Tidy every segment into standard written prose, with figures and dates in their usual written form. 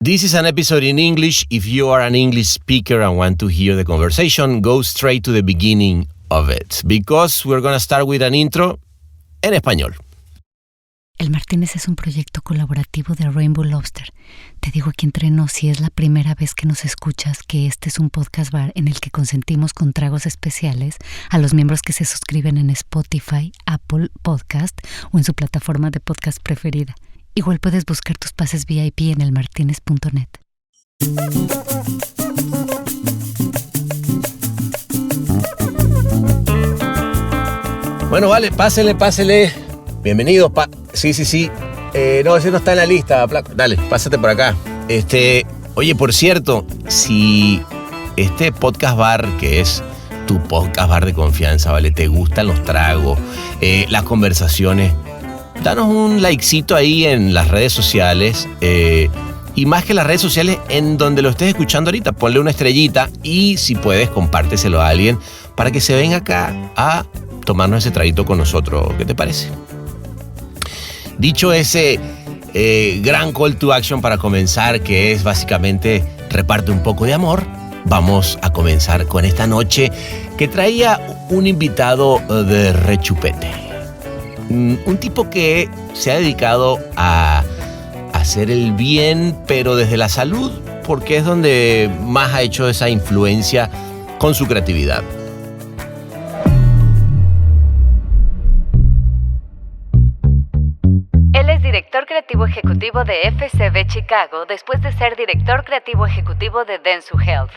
This is an episode in English. If you are an English speaker and want to hear the conversation, go straight to the beginning of it, because we're going to start with an intro en español. El Martínez es un proyecto colaborativo de Rainbow Lobster. Te digo aquí entre nos, si es la primera vez que nos escuchas, que este es un podcast bar en el que consentimos con tragos especiales a los miembros que se suscriben en Spotify, Apple Podcast o en su plataforma de podcast preferida. Igual puedes buscar tus pases VIP en elmartinez.net. Bueno, vale, pásele. Bienvenido. Sí. No, ese no está en la lista. Dale, pásate por acá. Oye, por cierto, si este podcast bar, que es tu podcast bar de confianza, ¿vale? Te gustan los tragos, las conversaciones, danos un likecito ahí en las redes sociales. Y más que las redes sociales, en donde lo estés escuchando ahorita, ponle una estrellita y si puedes, compárteselo a alguien para que se venga acá a tomarnos ese traguito con nosotros. ¿Qué te parece? Dicho ese gran call to action para comenzar, que es básicamente reparte un poco de amor, vamos a comenzar con esta noche que traía un invitado de rechupete. Un tipo que se ha dedicado a hacer el bien, pero desde la salud, porque es donde más ha hecho esa influencia con su creatividad. Él es director creativo ejecutivo de FCB Chicago después de ser director creativo ejecutivo de Dentsu Health.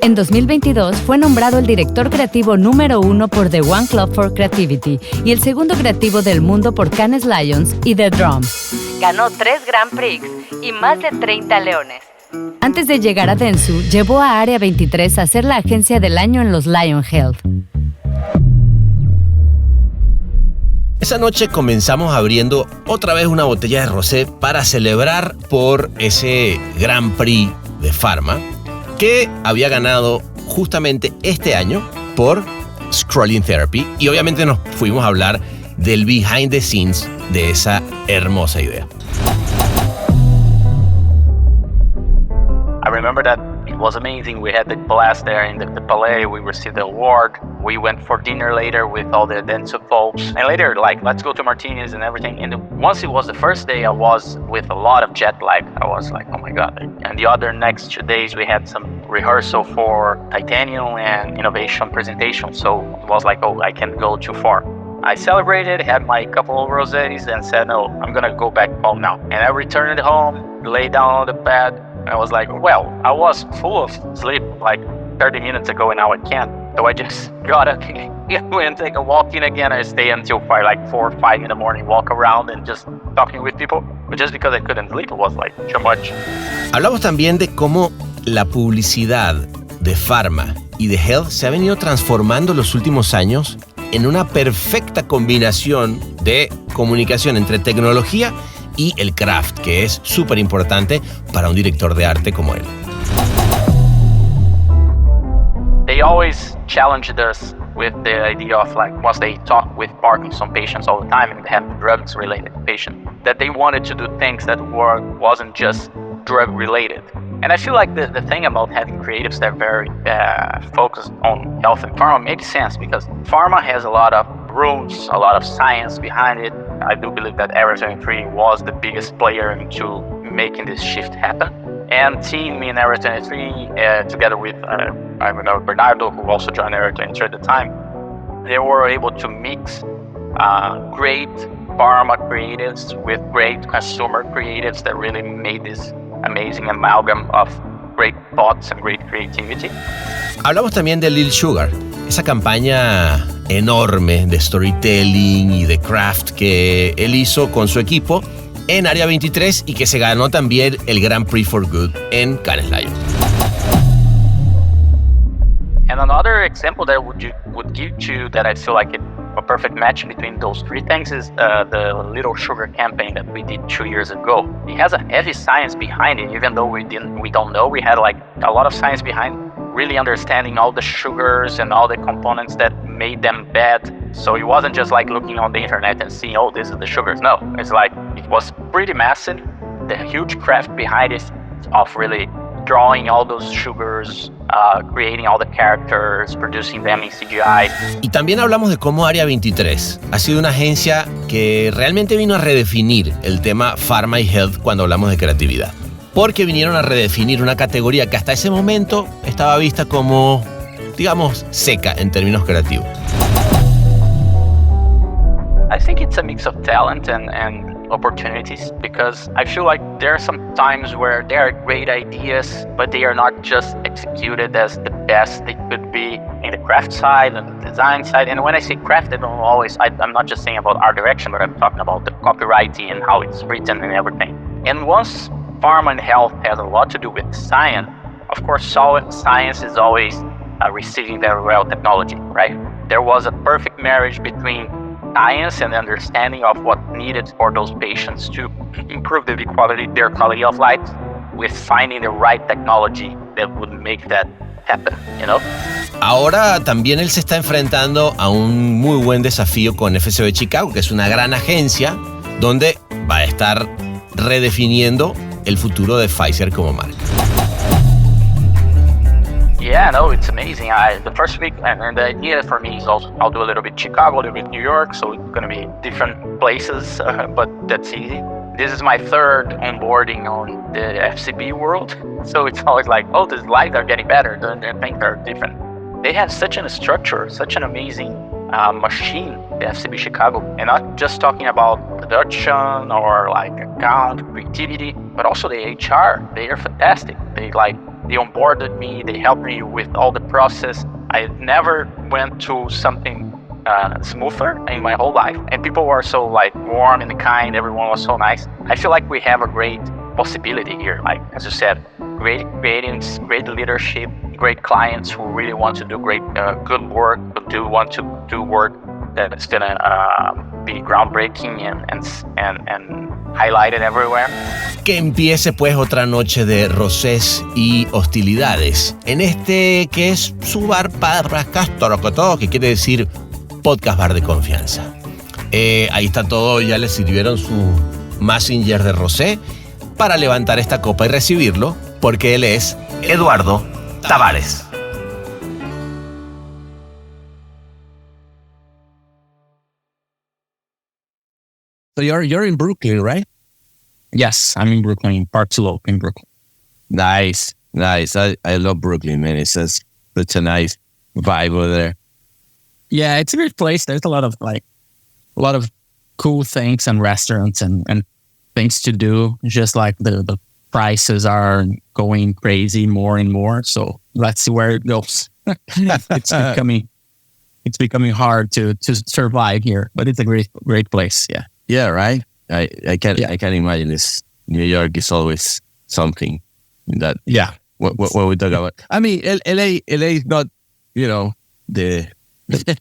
En 2022 fue nombrado el director creativo número 1 por The One Club for Creativity y el segundo creativo del mundo por Cannes Lions y The Drum. Ganó 3 Grand Prix y más de 30 leones. Antes de llegar a Dentsu, llevó a Área 23 a ser la agencia del año en los Lion Health. Esa noche comenzamos abriendo otra vez una botella de rosé para celebrar por ese Grand Prix de Pharma que había ganado justamente este año por Scrolling Therapy, y obviamente nos fuimos a hablar del behind the scenes de esa hermosa idea. I remember that it was amazing. We had the blast there in the Palais. We received the award. We went for dinner later with all the Dentsu folks. And later, let's go to Martínez and everything. And once it was the first day, I was with a lot of jet lag. I was like, oh my God. And the other next 2 days, we had some rehearsal for Titanium and innovation presentation. So it was like, oh, I can't go too far. I celebrated, had my couple of rosés, and said, no, I'm gonna go back home now. And I returned home, lay down on the bed. I was like, well, I was full of sleep like 30 minutes ago and now I can't. So I just got up and take a walk in again. I stay until 4 or 5 in the morning, walk around and just talking with people. But just because I couldn't sleep, it was like too much. Hablamos también de cómo la publicidad de Pharma y de Health se ha venido transformando en los últimos años en una perfecta combinación de comunicación entre tecnología y el craft, que es súper importante para un director de arte como él. They always challenged us with the idea of once they talk with Parkinson patients all the time and they have drugs related patients, that they wanted to do things that wasn't just drug related. And I feel like the thing about having creatives that are very focused on health and pharma makes sense, because pharma has a lot of rules, a lot of science behind it. I do believe that Área 23 was the biggest player into making this shift happen. And seeing me in Área 23 together with Bernardo, who also joined Área 23 at the time, they were able to mix great pharma creatives with great consumer creatives that really made this amazing amalgam of great thoughts and great creativity. Hablamos también de Lil Sugar, esa campaña enorme de storytelling y de craft que él hizo con su equipo en Área 23 y que se ganó también el Grand Prix for Good en Cannes Lions. And another example that would give you that I feel like a perfect match between those 3 things is the Lil Sugar campaign that we did 2 years ago. It has a heavy science behind it, even though we don't know. We had a lot of science behind really understanding all the sugars and all the components that made them bad. So it wasn't just looking on the internet and seeing, oh, this is the sugars. No, it's it was pretty massive. the huge craft behind it of really drawing all those sugars, creating all the characters, producing them in CGI. Y también hablamos de cómo Área 23 ha sido una agencia que realmente vino a redefinir el tema pharma y health cuando hablamos de creatividad. Porque vinieron a redefinir una categoría que hasta ese momento estaba vista como, digamos, seca en términos creativos. I think it's a mix of talent and opportunities, because I feel like there are some times where there are great ideas, but they are not just executed as the best they could be in the craft side and the design side. And when I say craft, I'm not just saying about art direction, but I'm talking about the copywriting and how it's written and everything. And once pharma and health has a lot to do with science, of course, science is always receiving very well technology, right? There was a perfect marriage between science and understanding of what needed for those patients to improve their quality of life, with finding the right technology that would make that happen, you know? Ahora también él se está enfrentando a un muy buen desafío con FCB Chicago, que es una gran agencia donde va a estar redefiniendo el futuro de Pfizer como marca. Yeah, no, it's amazing. The first week, and the idea for me is also I'll do a little bit Chicago, a little bit New York, so it's going to be different places, but that's easy. This is my third onboarding on the FCB world, so it's always like, oh, the slides are getting better, the things are different. They have such a structure, such an amazing machine, the FCB Chicago, and not just talking about production or like account, creativity, but also the HR. They are fantastic. They onboarded me, they helped me with all the process. I never went to something smoother in my whole life. And people were so like warm and kind, everyone was so nice. I feel like we have a great possibility here. Like, as you said, great creatives, great leadership, great clients who really want to do great, good work, but do want to do work that is gonna be groundbreaking and highlighted everywhere. Que empiece pues otra noche de roces y hostilidades en este que es su bar para todo, que quiere decir podcast bar de confianza. Ahí está todo, ya le sirvieron su messenger de rosé para levantar esta copa y recibirlo, porque él es Eduardo Tavares. So you're in Brooklyn, right? Yes, I'm in Brooklyn, Park Slope in Brooklyn. Nice. I love Brooklyn, man. It's such a nice vibe over there. Yeah, it's a great place. There's a lot of cool things and restaurants and things to do. Just like the prices are going crazy more and more. So let's see where it goes. It's becoming hard to survive here, but it's a great place. Yeah. Yeah, right. I can imagine this. New York is always something that. Yeah. What we talk about. I mean, LA is not, the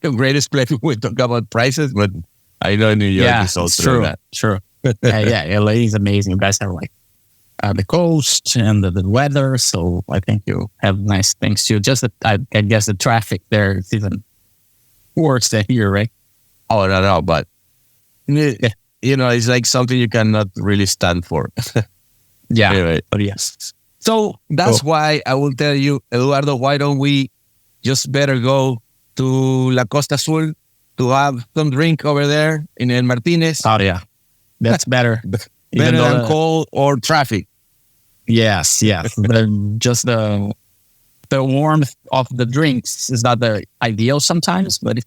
greatest place we talk about prices, but I know New York is also true. that. True. Yeah. LA is amazing. You guys have the coast and the weather, so I think you have nice things too. Just I guess the traffic there is even worse than here, right? Oh no, but. It's like something you cannot really stand for. Yeah. Anyway. But yes. So that's why I will tell you, Eduardo, why don't we just better go to La Costa Azul to have some drink over there in El Martínez? Oh, yeah. That's better. Better than cold or traffic. Yes. Just the warmth of the drinks is not the ideal sometimes, but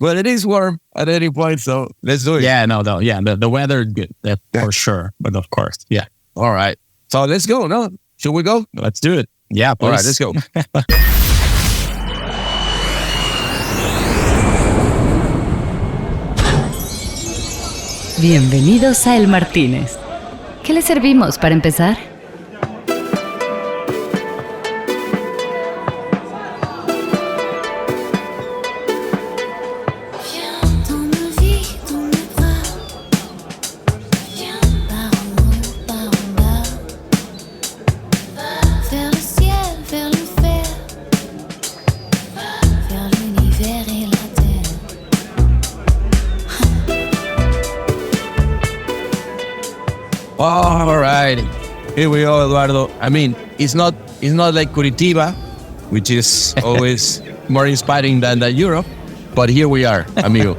But it is warm at any point, so let's do it. Yeah, the weather is good, that's for sure. But of course, yeah. All right. So let's go, no? Should we go? Let's do it. Yeah, please. All right, let's go. Bienvenidos a El Martínez. ¿Qué le servimos para empezar? All right, here we go, Eduardo. I mean, it's not like Curitiba, which is always more inspiring than Europe, but here we are, amigo.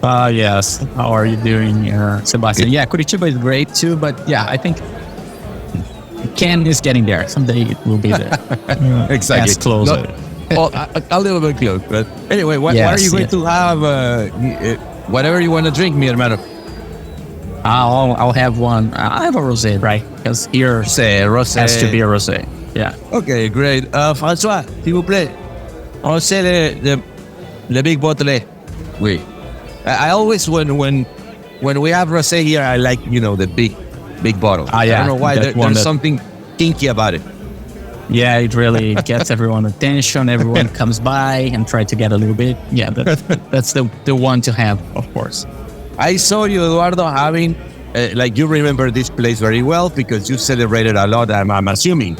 Yes. How are you doing, Sebastian? Yeah, Curitiba is great too, but yeah, I think Cannes is getting there. Someday it will be there. Exactly. As close. A little bit close, but anyway, what are you going to have? Whatever you want to drink, mi hermano. I'll have one. I have a rosé, right? Because here Rosé has to be a rosé. Yeah. Okay, great. François, s'il vous plaît. Rosé le big bottle. Oui. I always when we have rosé here, I like the big bottle. Yeah. I don't know why. There's something kinky about it. Yeah, it really gets everyone's attention. Everyone comes by and try to get a little bit. Yeah, that's the one to have, of course. I saw you, Eduardo, having you remember this place very well because you celebrated a lot. I'm assuming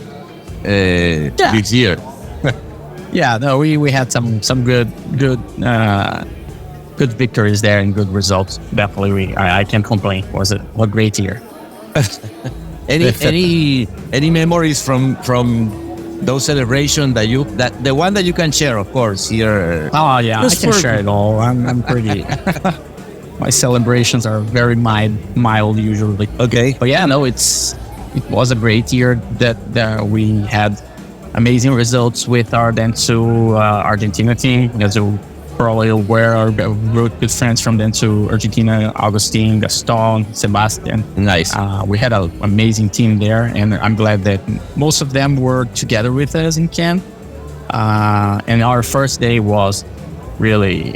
this year. Yeah, no, we had some good victories there and good results. Definitely, I can't complain. It was a great year. Any memories from those celebrations that the one that you can share, of course, here? Oh yeah, I can share it all. I'm pretty. My celebrations are very mild usually. Okay, but yeah, no, it was a great year that we had amazing results with our Dentsu Argentina team. As you probably aware, our good friends from Dentsu Argentina, Agustin, Gaston, Sebastian. Nice. We had an amazing team there, and I'm glad that most of them were together with us in Cannes. And our first day was really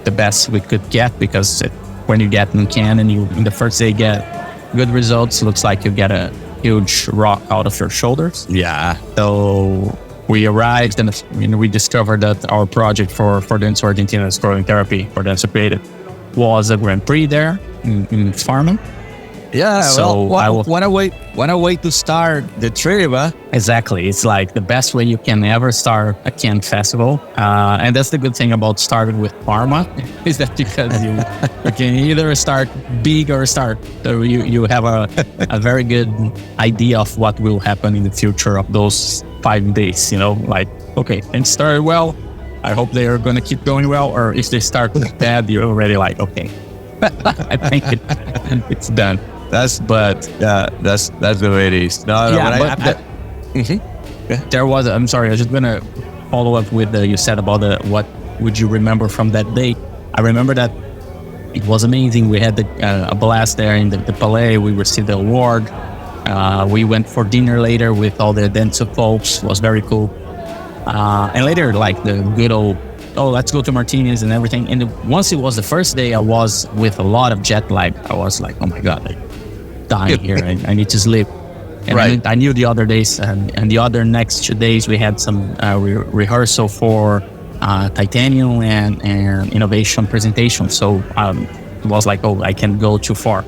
the best we could get, because when you get in Cannes and you in the first day get good results, looks like you get a huge rock out of your shoulders. Yeah. So we arrived and we discovered that our project for Dentsu Argentina's growing therapy for Dentsu Creative was a Grand Prix there in Pharma. Yeah, so what a way to start the trip, huh? Exactly. It's like the best way you can ever start a Cannes festival. And that's the good thing about starting with Pharma, is that because you can either start big or start. So you have a very good idea of what will happen in the future of those 5 days, like, okay, things started well. I hope they are going to keep going well. Or if they start bad, you're already like, okay, I think it's done. That's the way it is. There was. I'm sorry. I was just gonna follow up with you said about what would you remember from that day. I remember that it was amazing. We had a blast there in the Palais. We received the award. We went for dinner later with all the Dentsu folks. It was very cool. And later, like the good old, let's go to Martínez and everything. And once it was the first day, I was with a lot of jet lag. I was like, oh my God, dying here. I need to sleep. And right. I knew the other days and the other next 2 days we had some rehearsal for titanium and innovation presentation. So it was like, I can't go too far.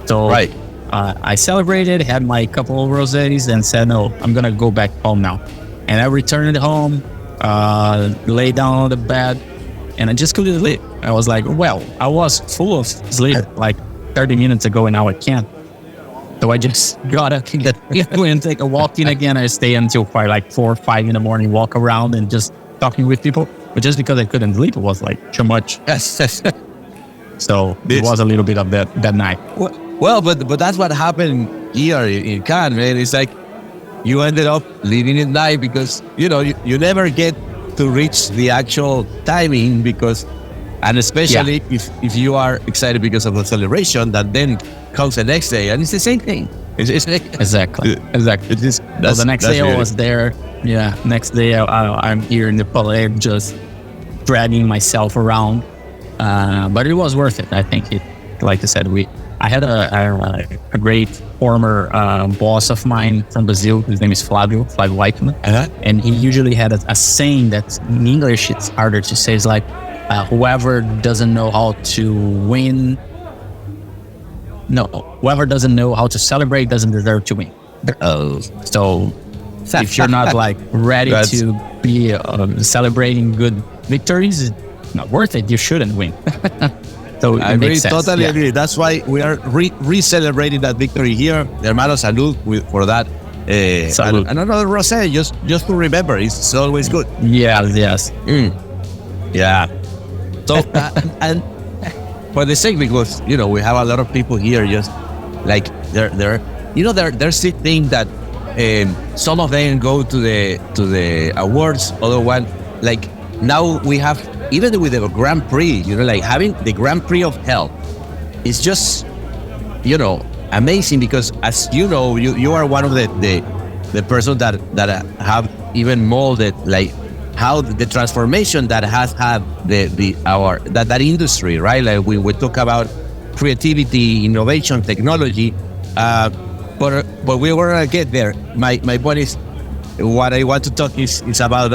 So right. I celebrated, had my couple of rosés, and said, no, I'm going to go back home now. And I returned home, lay down on the bed, and I just couldn't sleep. I was like, well, I was full of sleep like 30 minutes ago, and now I can't. So I just got up and take a walk in again. I stay until probably like 4 or 5 in the morning, walk around and just talking with people. But just because I couldn't sleep, it was like too much. So it was a little bit of that night. Well, but that's what happened here in Cannes, man. It's like you ended up leaving at night because, you never get to reach the actual timing and especially if you are excited because of the celebration that then comes the next day, and it's the same thing. Exactly. The next day I was there. Yeah, next day I'm here in the Palais just dragging myself around. But it was worth it. I think like I said, I had a great former boss of mine from Brazil. His name is Flávio Whiteman. And he usually had a saying that in English it's harder to say. It's like, whoever doesn't know how to win, whoever doesn't know how to celebrate doesn't deserve to win. So if you're not like ready to be celebrating good victories, it's not worth it. You shouldn't win. So I it agree, makes sense. totally Yeah. agree. That's why we are re-celebrating that victory here. Hermano, salud for that. Salud. And another rosé, just to remember, it's always good. Yes. Yeah. So, and for the sake, because, we have a lot of people here just like there's this thing that some of them go to the awards, other one, like now we have, even with the Grand Prix, like having the Grand Prix of Health is just, amazing, because as you are one of the person that have even molded like how the transformation that has had that industry, right? Like we talk about creativity, innovation, technology, but we were gonna get there. My point is, what I want to talk is about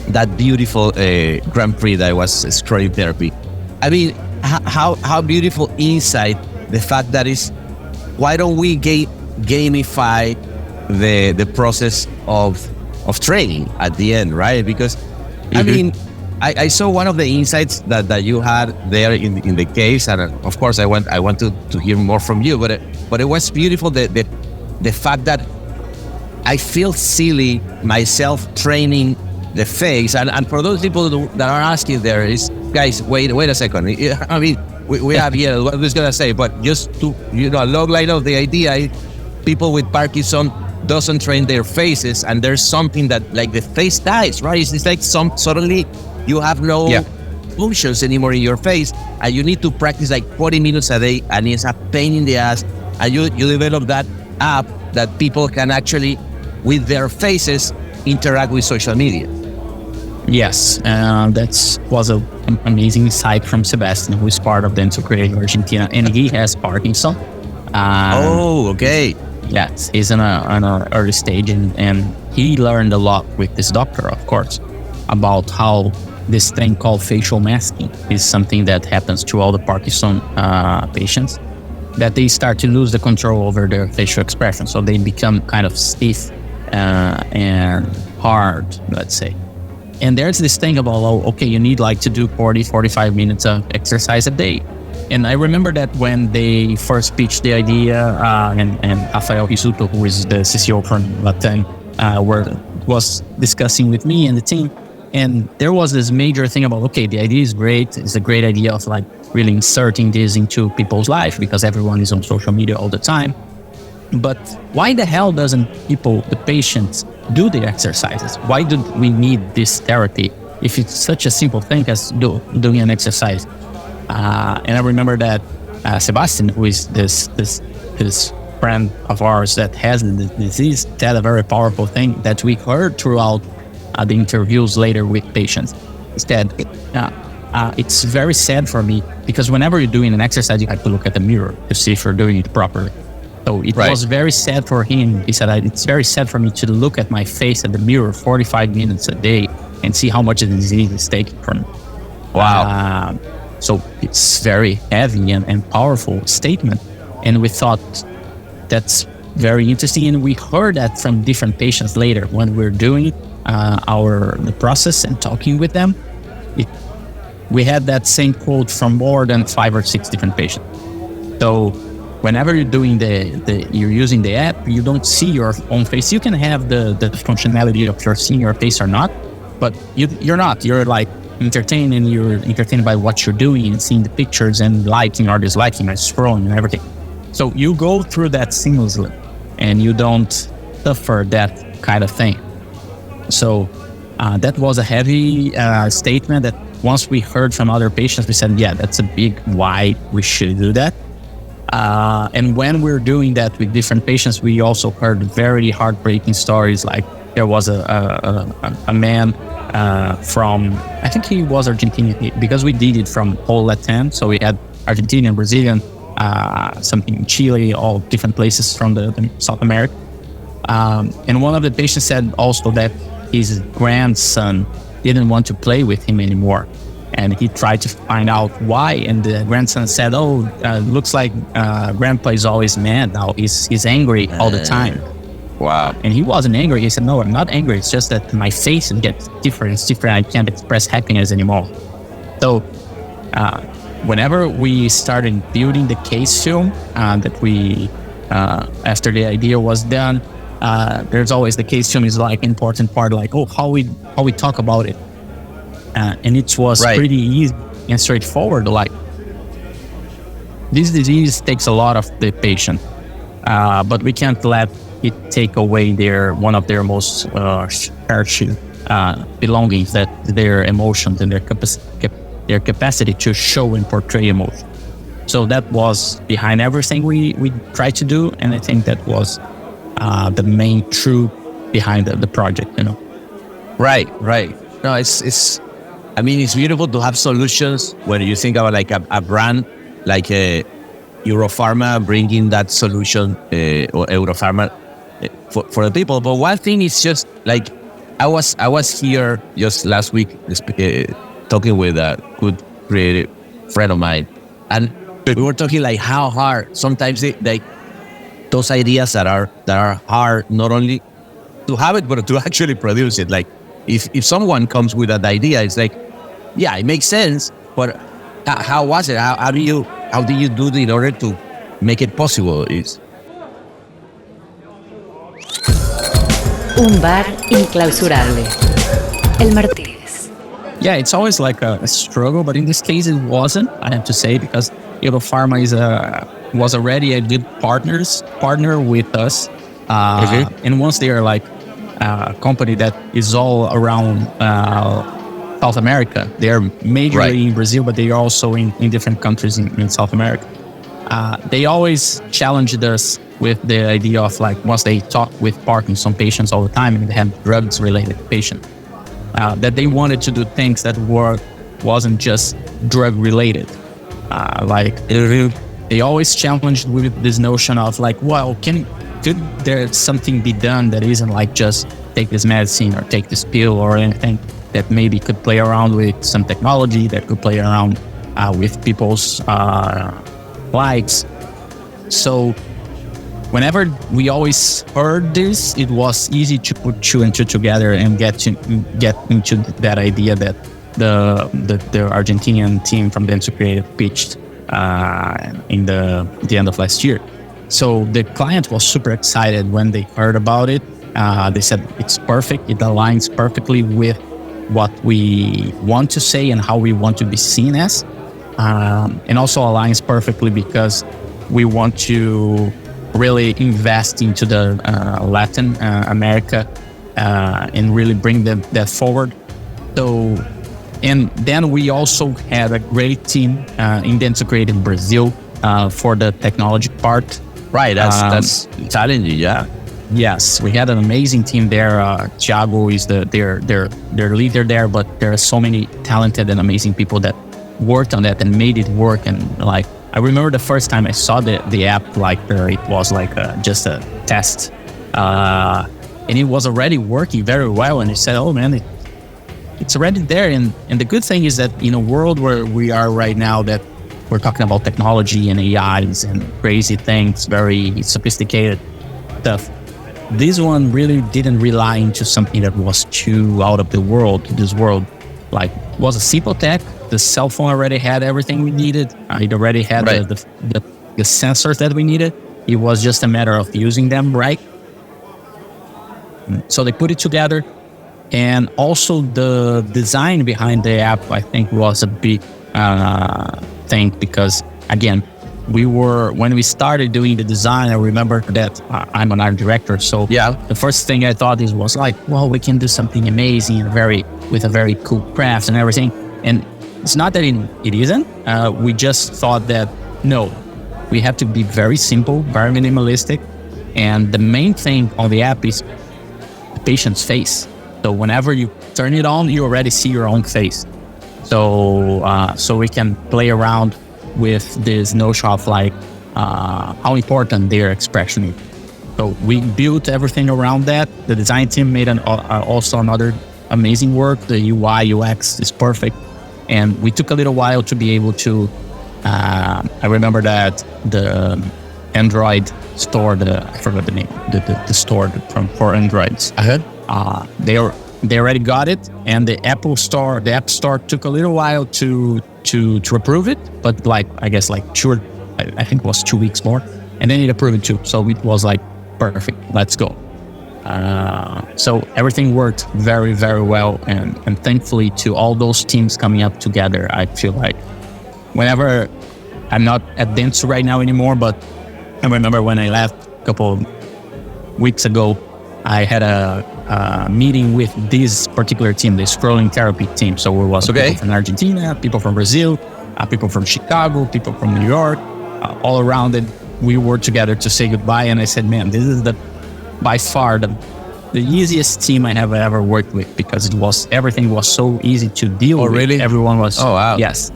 that beautiful Grand Prix that was scrolling therapy. I mean, how beautiful insight the fact that is, why don't we gamify the process of training at the end, right? Because I mean, I saw one of the insights that you had there in the case, and of course I want to hear more from you. But it was beautiful the fact that I feel silly myself training the face, and for those people that are asking there is, guys, wait a second. I mean, we have here what I was gonna say, but just to a long line of the idea is, people with Parkinson doesn't train their faces, and there's something that like the face dies, right? It's like suddenly you have no functions anymore in your face, and you need to practice like 40 minutes a day, and it's a pain in the ass. And you develop that app that people can actually, with their faces, interact with social media. Yes, that was an amazing insight from Sebastian, who is part of Dentsu Creative Argentina, and he has Parkinson. Okay. Yes, he's in an early stage, and he learned a lot with this doctor, of course, about how this thing called facial masking is something that happens to all the Parkinson patients, that they start to lose the control over their facial expression. So they become kind of stiff and hard, let's say. And there's this thing about, okay, you need like to do 40, 45 minutes of exercise a day. And I remember that when they first pitched the idea, and Rafael Risuto, who is the CCO from Latam, was discussing with me and the team. And there was this major thing about, okay, the idea is great. It's a great idea of like really inserting this into people's life, because everyone is on social media all the time. But why the hell doesn't the patients, do the exercises? Why do we need this therapy if it's such a simple thing as doing an exercise? And I remember that Sebastian, who is this friend of ours that has the disease, said a very powerful thing that we heard throughout the interviews later with patients. Instead, it's very sad for me, because whenever you're doing an exercise, you have to look at the mirror to see if you're doing it properly. So it was very sad for him. He said, it's very sad for me to look at my face at the mirror 45 minutes a day and see how much the disease is taking from me. Wow. So it's very heavy and powerful statement. And we thought that's very interesting. And we heard that from different patients later when we're doing the process and talking with them. We had that same quote from more than 5 or 6 different patients. So whenever you're doing you're using the app, you don't see your own face. You can have the functionality of your seeing your face or not, but you're not. You're like entertained, and you're entertained by what you're doing and seeing the pictures and liking or disliking and scrolling and everything. So you go through that seamlessly, and you don't suffer that kind of thing. So that was a heavy statement that once we heard from other patients, we said, yeah, that's a big why we should do that. And when we're doing that with different patients, we also heard very heartbreaking stories. Like there was a man from, I think he was Argentinian, because we did it from whole Latam. So we had Argentinian, Brazilian, something in Chile, all different places from the South America. And one of the patients said also that his grandson didn't want to play with him anymore. And he tried to find out why. And the grandson said, looks like grandpa is always mad now. He's angry all the time. Wow. And he wasn't angry. He said, no, I'm not angry. It's just that my face gets different. It's different. I can't express happiness anymore. So whenever we started building the case film that we, after the idea was done, there's always the case film is like important part, like, how we talk about it. And it was pretty easy and straightforward. Like, this disease takes a lot of the patient, but we can't let it take away one of their most cherished belongings, that their emotions and their capacity to show and portray emotion. So that was behind everything we tried to do, and I think that was the main truth behind the project. Right. No, it's. I mean, it's beautiful to have solutions when you think about like a brand like Europharma bringing that solution or Europharma for the people. But one thing is just like I was here just last week talking with a good creative friend of mine, and we were talking like how hard sometimes those ideas that are hard not only to have it but to actually produce it. Like if someone comes with an idea, it's like, yeah, it makes sense, but how was it? How do you do it in order to make it possible? Un bar inclausurable. El Martínez. Yeah, it's always like a struggle, but in this case it wasn't, I have to say, because Europharma was already a good partner with us. And once they are like a company that is all around South America, they are majorly in Brazil, but they are also in different countries in South America. They always challenged us with the idea of like, once they talk with Parkinson patients all the time and they have drugs related patients, that they wanted to do things that wasn't just drug related. They always challenged with this notion of like, well, could there something be done that isn't like just take this medicine or take this pill or anything, that maybe could play around with some technology, that could play around with people's lives. So whenever we always heard this, it was easy to put two and two together and get into that idea that the Argentinian team from Dentsu Creative pitched in the end of last year. So the client was super excited when they heard about it. They said it's perfect. It aligns perfectly with what we want to say and how we want to be seen as. And also aligns perfectly because we want to really invest into the Latin America and really bring that forward. So, and then we also had a great team in Dentsu Creative Brazil for the technology part. Right, that's challenging, yeah. Yes, we had an amazing team there. Thiago is their leader there, but there are so many talented and amazing people that worked on that and made it work. And like, I remember the first time I saw the app, like it was like just a test, and it was already working very well. And I said, "Oh man, it's already there." And the good thing is that in a world where we are right now, that we're talking about technology and AIs and crazy things, very sophisticated stuff. This one really didn't rely into something that was too out of this world. Like, it was a simple tech. The cell phone already had everything we needed. It already had the sensors that we needed. It was just a matter of using them right. So they put it together. And also the design behind the app, I think, was a big thing because, again, when we started doing the design, I remember that I'm an art director. So the first thing I thought was like, well, we can do something amazing and with a very cool craft and everything. And it's not that it isn't. We just thought that, no, we have to be very simple, very minimalistic. And the main thing on the app is the patient's face. So whenever you turn it on, you already see your own face. So we can play around with this notion of like how important their expression is. So we built everything around that. The design team made also another amazing work. The UI, UX is perfect. And we took a little while to be able to, I remember that the Android store, I forgot the name, the store for Androids. They already got it, and the App Store took a little while to to approve it, but like I guess like sure, I think it was 2 weeks more, and then it approved it too. So it was like perfect. Let's go. So everything worked very, very well, and thankfully to all those teams coming up together, I feel like whenever I'm not at Dentsu right now anymore, but I remember when I left a couple of weeks ago, I had a meeting with this particular team, the scrolling therapy team. So it was people from Argentina, people from Brazil, people from Chicago, people from New York, all around it. We were together to say goodbye, and I said, man, this is by far the easiest team I have ever worked with, because everything was so easy to deal with. Really? Everyone was, oh wow, yes,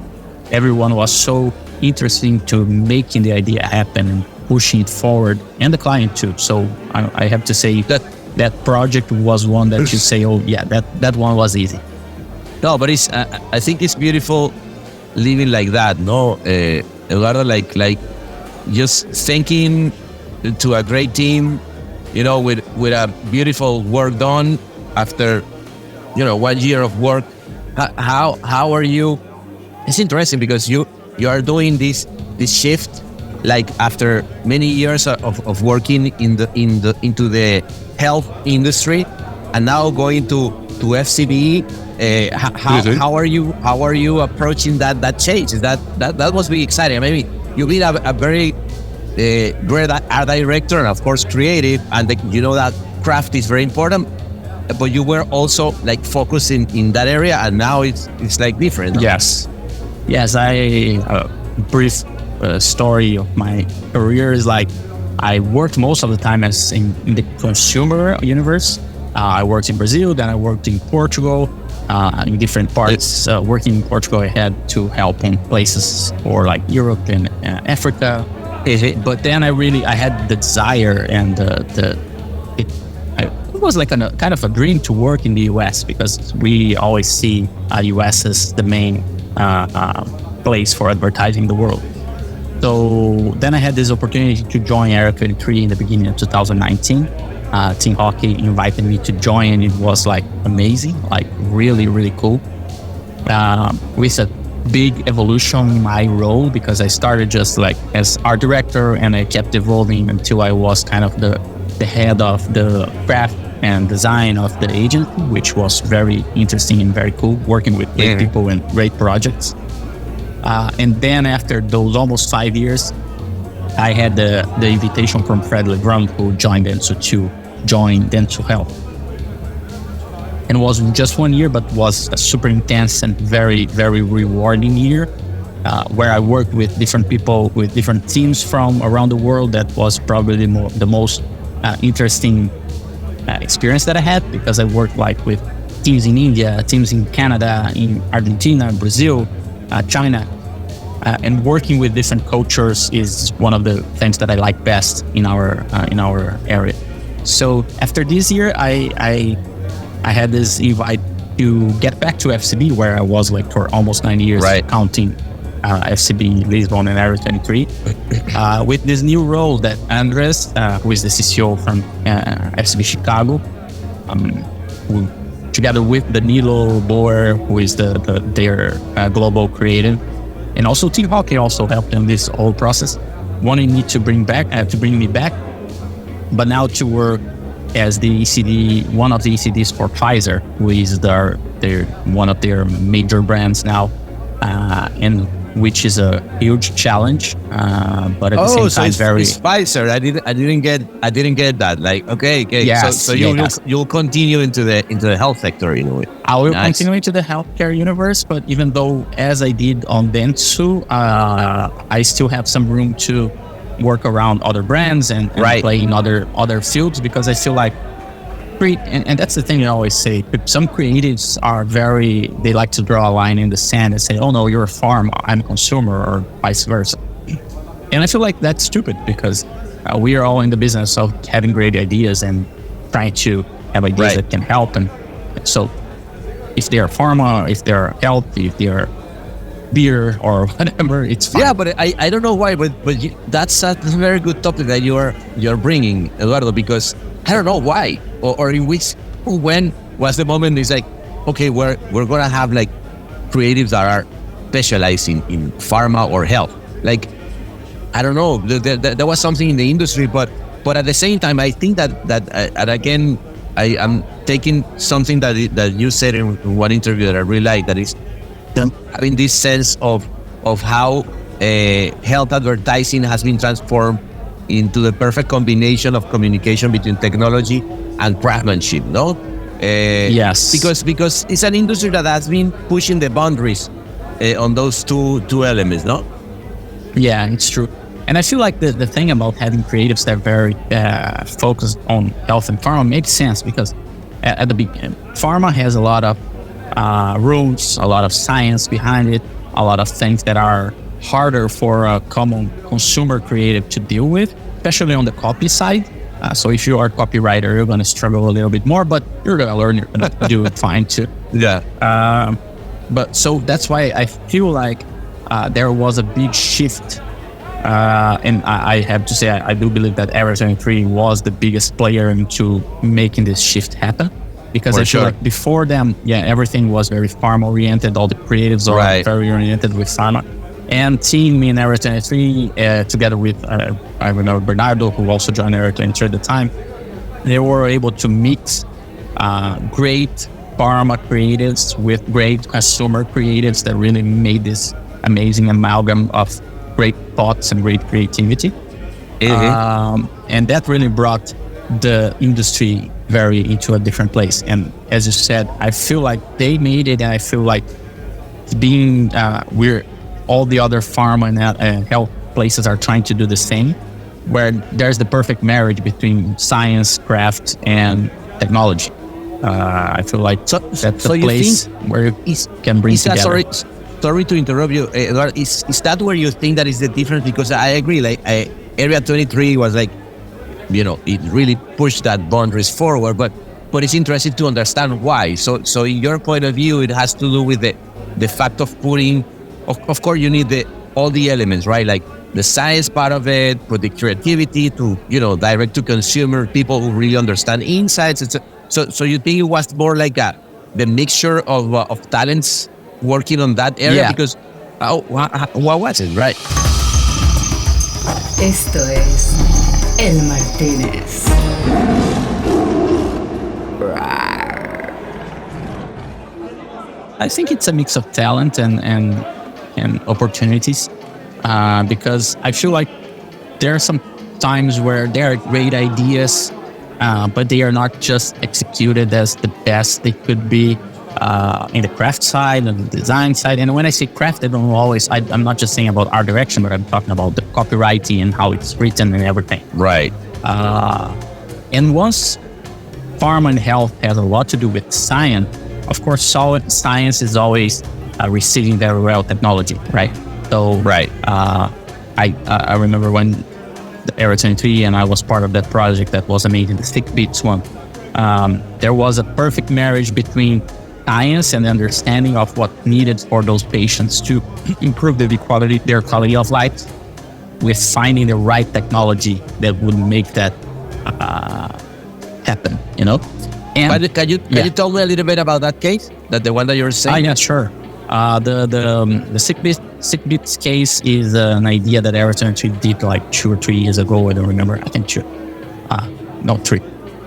everyone was so interesting to making the idea happen and pushing it forward, and the client too. So I have to say that project was one that you say, oh yeah, that one was easy. No, but I think it's beautiful living like that. No, Eduardo, like just thinking to a great team, with a beautiful work done after, 1 year of work. How are you? It's interesting because you are doing this shift, like after many years of working into the health industry, and now going to FCB. How are you approaching that change? That must be exciting. Maybe you've been a very great art director, and of course creative, and that craft is very important. But you were also like focusing in that area, and now it's like different. No? Yes. A brief story of my career is like I worked most of the time as in the consumer universe. I worked in Brazil, then I worked in Portugal, in different parts. Working in Portugal, I had to help in places for like Europe and Africa. But then I had the desire, and it was like a kind of a dream to work in the US, because we always see US as the main place for advertising in the world. So then I had this opportunity to join Área 23 in the beginning of 2019. Team Hockey invited me to join, and it was like amazing, like really, really cool. With a big evolution in my role, because I started just like as art director, and I kept evolving until I was kind of the head of the craft and design of the agency, which was very interesting and very cool, working with great people and great projects. And then after those almost 5 years, I had the invitation from Fred LeGrand, who joined Dentsu, to join Dentsu Health. And it wasn't just 1 year, but was a super intense and very, very rewarding year, where I worked with different people, with different teams from around the world. That was probably the most interesting experience that I had, because I worked like with teams in India, teams in Canada, in Argentina, Brazil, China. And working with different cultures is one of the things that I like best in our area. So after this year, I had this invite to get back to FCB, where I was like for almost 9 years, counting FCB, Lisbon, and Área 23, with this new role that Andres, who is the CCO from FCB Chicago, who, together with Danilo Boer, who is their global creative, and also Team Hockey also helped in this whole process, wanting me to bring me back, but now to work as the ECD, one of the ECDs for Pfizer, who is their one of their major brands now, and which is a huge challenge, but at the same time very. It's Pfizer. I didn't get that. Like, okay. Yes, so you'll continue into the health sector, I will continue into the healthcare universe, but even though as I did on Dentsu, I still have some room to work around other brands and play in other fields, because I feel like and that's the thing I always say. Some creatives are they like to draw a line in the sand and say, oh no, you're a farm, I'm a consumer, or vice versa. And I feel like that's stupid, because we are all in the business of having great ideas and trying to have ideas that can help. And so if they're pharma, if they're health, if they're beer or whatever, it's fine. Yeah, but I don't know why, but that's a very good topic that you're bringing, Eduardo, because I don't know why or in when was the moment it's like, okay, we're gonna have like creatives that are specialize in pharma or health. Like, I don't know, there was something in the industry, but at the same time, I think that and again, I am taking something that you said in one interview that I really like, that is having this sense of how health advertising has been transformed into the perfect combination of communication between technology and craftsmanship, no? Yes. Because it's an industry that has been pushing the boundaries on those two elements, no? Yeah, it's true. And I feel like the thing about having creatives that are very focused on health and pharma makes sense, because at the beginning, pharma has a lot of rules, a lot of science behind it, a lot of things that are harder for a common consumer creative to deal with, especially on the copy side. So if you are a copywriter, you're going to struggle a little bit more, but you're going to learn, you're going to do it fine too. Yeah. But so that's why I feel like there was a big shift. And I have to say, I do believe that Área 23 was the biggest player into making this shift happen. Because I feel like before them, everything was very pharma-oriented. All the creatives are very oriented with pharma. And team in Área 23, together with, I remember Bernardo, who also joined Área 23 at the time, they were able to mix great pharma creatives with great consumer creatives that really made this amazing amalgam of great thoughts and great creativity. And that really brought the industry very into a different place. And as you said, I feel like they made it, and I feel like being we're all the other pharma and health places are trying to do the same, where there's the perfect marriage between science, craft, and technology. I feel like that's the place where it can bring together. Sorry to interrupt you, Eduardo. Is that where you think that is the difference? Because I agree, like Área 23 was like, it really pushed that boundaries forward, but it's interesting to understand why. So in your point of view, it has to do with the fact of putting, of course, you need all the elements, right? Like the science part of it, put the creativity to, direct to consumer, people who really understand insights. So you think it was more like the mixture of talents working on that area? Yeah. Because what was it, right? Esto es El Martínez. I think it's a mix of talent and opportunities, because I feel like there are some times where there are great ideas, but they are not just executed as the best they could be in the craft side and the design side. And when I say craft, I'm not just saying about art direction, but I'm talking about the copywriting and how it's written and everything. Right. And once pharma and health has a lot to do with science, of course, science is always receiving very well technology, right? So, right. I remember when the Área 23 and I was part of that project that was amazing, the Thick Beats one. There was a perfect marriage between science and understanding of what needed for those patients to improve their quality of life, with finding the right technology that would make that happen, And But can you tell me a little bit about that case, the one that you're saying? Yeah, sure. The Sick Beats case is an idea that Área 23 did like 2 or 3 years ago. I don't remember. I think 2. No, 3.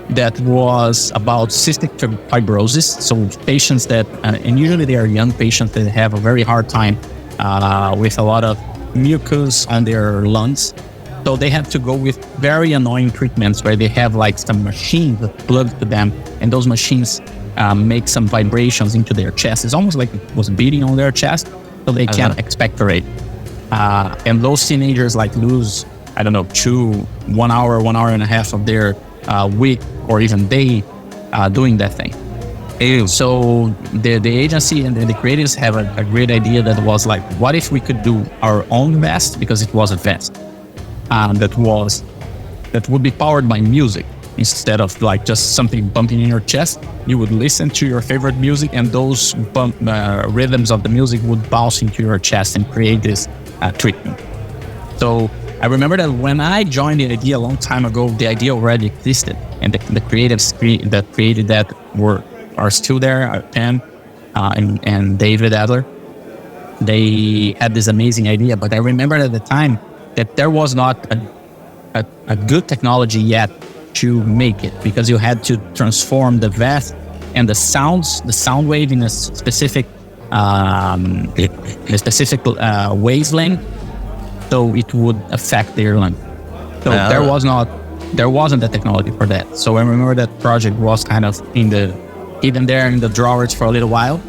That was about cystic fibrosis. So patients that, and usually they are young patients that have a very hard time with a lot of mucus on their lungs. So they have to go with very annoying treatments where they have like some machines plugged to them, and those machines make some vibrations into their chest. It's almost like it was beating on their chest, so they can't expectorate. And those teenagers lose, 1 hour, 1 hour and a half of their week or even day doing that thing. So the agency and the creatives have a great idea that was like, what if we could do our own vest, because it was a vest that would be powered by music instead of just something bumping in your chest. You would listen to your favorite music, and those rhythms of the music would bounce into your chest and create this treatment. So I remember that when I joined the idea a long time ago, the idea already existed, and the creatives that created that are still there, Pen and David Adler. they had this amazing idea, but I remember at the time that there was not a good technology yet to make it, because you had to transform the vest and the sound wave in a specific wavelength, so it would affect the airline. So there wasn't the technology for that. So I remember that project was kind of hidden there in the drawers for a little while,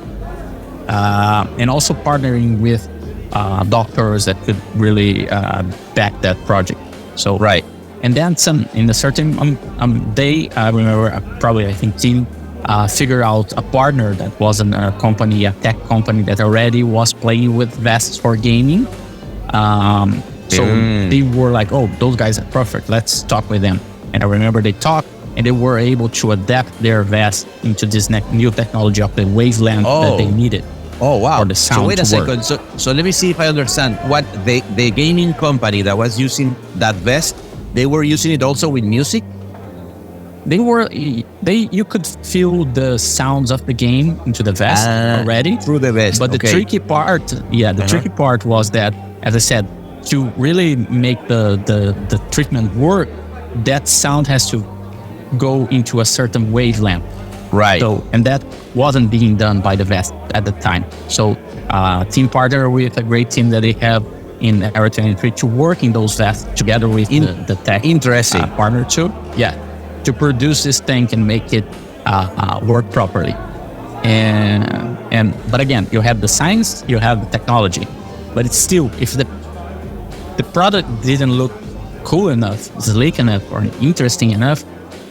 and also partnering with doctors that could really back that project. So Right. And then in a certain day, I remember I think team figure out a partner that wasn't a company, a tech company that already was playing with vests for gaming. So they were like, oh, those guys are perfect. Let's talk with them. And I remember they talked, and they were able to adapt their vest into this new technology of the wavelength that they needed. Oh, wow. For the sound so wait a to work. second. So let me see if I understand. What the gaming company that was using that vest, they were using it also with music? You could feel the sounds of the game into the vest already. Through the vest, But the tricky part, tricky part was that, as I said, to really make the treatment work, that sound has to go into a certain wavelength. Right. So, and that wasn't being done by the vest at the time. So, team partner with a great team that they have in Area 23 to work in those vests together with the tech partner too. Yeah, to produce this thing and make it work properly. But again, you have the science, you have the technology, but it's still, if the product didn't look cool enough, sleek enough, or interesting enough,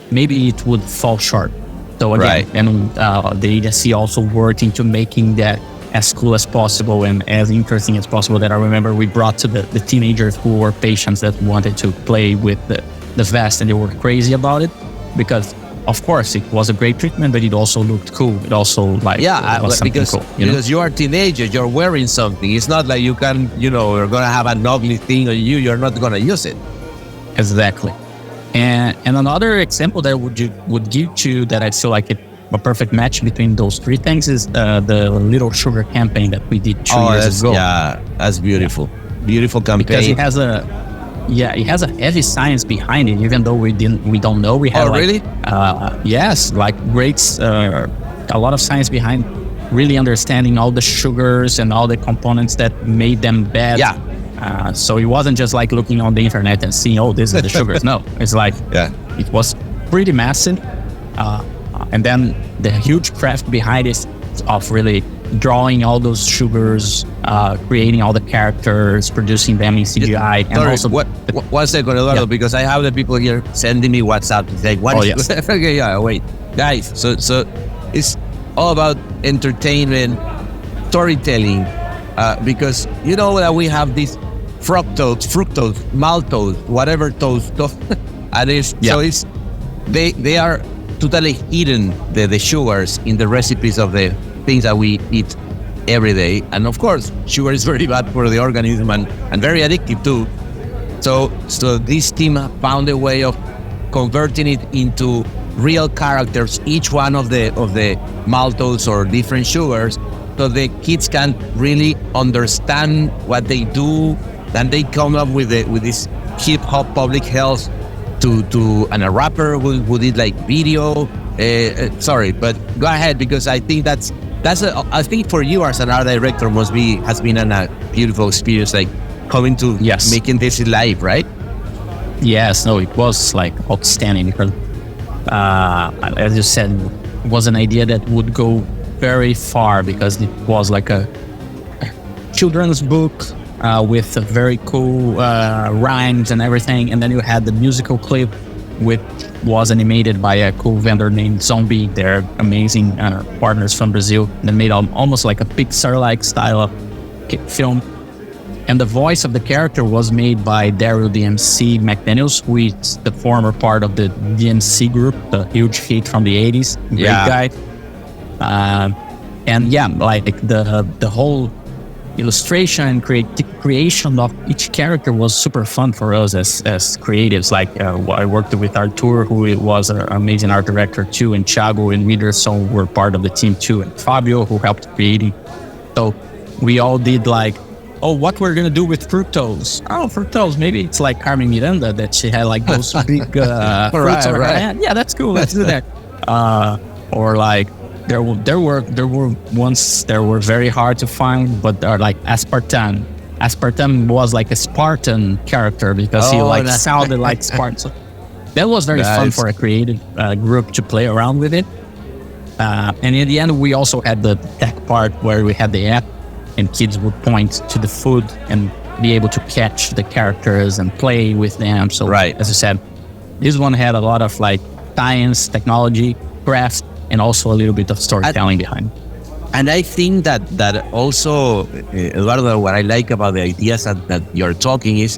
maybe it would fall short. So again, and the agency also worked into making that as cool as possible and as interesting as possible. That I remember we brought to the teenagers who were patients that wanted to play with the vest, and they were crazy about it, because of course it was a great treatment, but it also looked cool. It also was something because cool, because you are a teenager, you're wearing something. It's not like you can, you're gonna have an ugly thing on you. You're not gonna use it. Exactly. And another example that I would give to that I feel like a perfect match between those three things is the Lil Sugar campaign that we did 2 years ago. Yeah, that's beautiful. Yeah. Beautiful campaign. Because it has a heavy science behind it, even though we don't know. We have really? Yes, like a lot of science behind really understanding all the sugars and all the components that made them bad. Yeah. So it wasn't just like looking on the internet and seeing, oh, these are the sugars. No, it's like, it was pretty massive. And then the huge craft behind it of really drawing all those sugars, creating all the characters, producing them in CGI. And sorry, also... One second, Eduardo, because I have the people here sending me WhatsApp to say, wait. Guys, so it's all about entertainment, storytelling, because you know that we have this fructose, maltose, whatever toast, and so it's they are totally hidden, the sugars in the recipes of the things that we eat every day. And of course, sugar is very bad for the organism and very addictive too. So this team found a way of converting it into real characters, each one of the maltose or different sugars, so the kids can really understand what they do. Then they come up with this hip hop public health and a rapper who did like video. Sorry, but go ahead, because I think I think for you as an art director has been a beautiful experience, like coming to making this live, right? Yes, no, it was like outstanding, because as you said, it was an idea that would go very far, because it was like a children's book with very cool rhymes and everything. And then you had the musical clip, which was animated by a cool vendor named Zombie. They're amazing partners from Brazil. They made almost like a Pixar-like style of film. And the voice of the character was made by Daryl DMC McDaniels, who is the former part of the DMC group, the huge hit from the 80s. Great guy. Like the whole illustration and creation of each character was super fun for us as creatives. Like I worked with Artur, who was an amazing art director too, and Thiago and Whindersson were part of the team too, and Fabio, who helped creating. So we all did like, oh, what we're gonna do with fructose? Oh, fructose. Maybe it's like Carmen Miranda that she had like those big fruits on her hand. Yeah, that's cool. Let's do that. Or like there were ones that were very hard to find, but are like aspartame. Aspartame was like a Spartan character because he sounded like Spartan. So that was very fun for a creative group to play around with it. And in the end, we also had the tech part where we had the app and kids would point to the food and be able to catch the characters and play with them. So as I said, this one had a lot of like science, technology, craft, and also a little bit of storytelling behind. And I think that also, Eduardo, what I like about the ideas that you're talking is,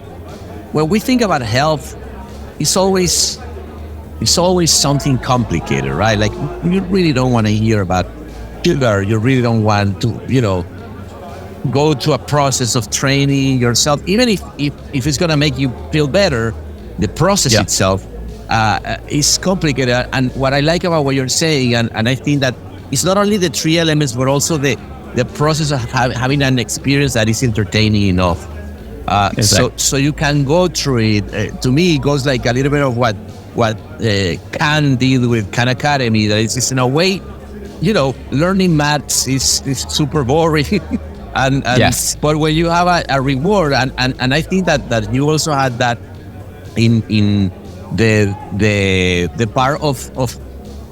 when we think about health, it's always something complicated, right? Like, you really don't want to hear about sugar. You really don't want to, go to a process of training yourself. Even if it's going to make you feel better, the process itself is complicated. And what I like about what you're saying, and I think that it's not only the 3 elements, but also the process of having an experience that is entertaining enough. So you can go through it. To me, it goes like a little bit of what Khan did with Khan Academy. That is in a way, learning maths is super boring. and yes. But when you have a reward, and I think that you also had that in the part of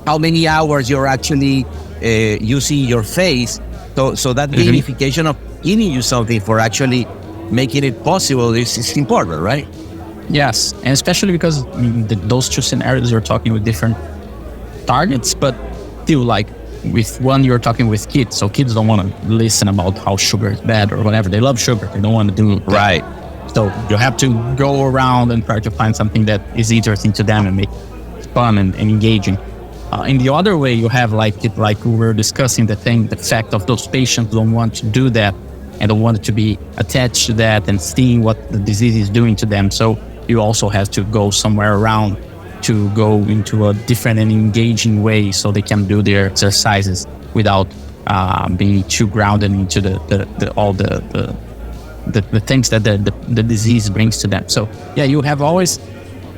how many hours you're actually using your face. So that gamification of giving you something for actually making it possible is important, right? Yes, and especially because those two scenarios you're talking with different targets, but still, like with one you're talking with kids, so kids don't want to listen about how sugar is bad or whatever. They love sugar. They don't want to do that. Right. So you have to go around and try to find something that is interesting to them and make it fun and engaging. In the other way, you have like we were discussing the fact of those patients don't want to do that and don't want to be attached to that and seeing what the disease is doing to them. So you also have to go somewhere around to go into a different and engaging way so they can do their exercises without being too grounded into all the things that the disease brings to them. So yeah, you have always